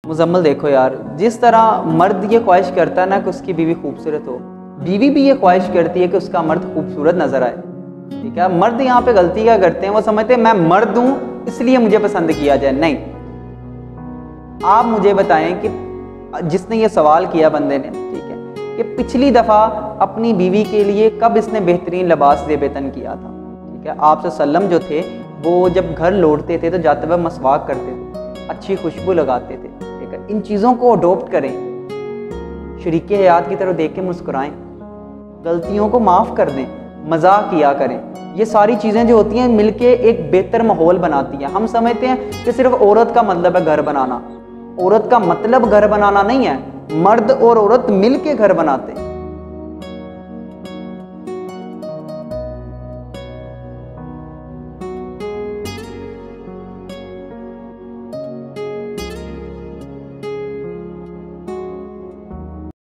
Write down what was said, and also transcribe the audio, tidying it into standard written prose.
मुजम्मल देखो यार, जिस तरह मर्द ये ख्वाहिश करता है ना कि उसकी बीवी खूबसूरत हो, बीवी भी ये ख्वाहिश करती है कि उसका मर्द खूबसूरत नज़र आए। ठीक है, मर्द यहाँ पे गलती क्या करते हैं, वो समझते हैं मैं मर्द हूँ इसलिए मुझे पसंद किया जाए। नहीं, आप मुझे बताएं कि जिसने ये सवाल किया बंदे ने, ठीक है, कि पिछली दफ़ा अपनी बीवी के लिए कब इसने बेहतरीन लिबास ज़ेबतन किया था। ठीक है, आप सल्लम जो थे वो जब घर लौटते थे तो जाते हुए मसवाक करते थे, अच्छी खुशबू लगाते थे। ठीक है, इन चीज़ों को अडोप्ट करें, शरीके हयात की तरफ देख के मुस्कुराएं, गलतियों को माफ़ कर दें, मजाक किया करें। ये सारी चीज़ें जो होती हैं मिलके एक बेहतर माहौल बनाती हैं। हम समझते हैं कि सिर्फ औरत का मतलब है घर बनाना, औरत का मतलब घर बनाना नहीं है, मर्द और औरत मिल के घर बनाते हैं।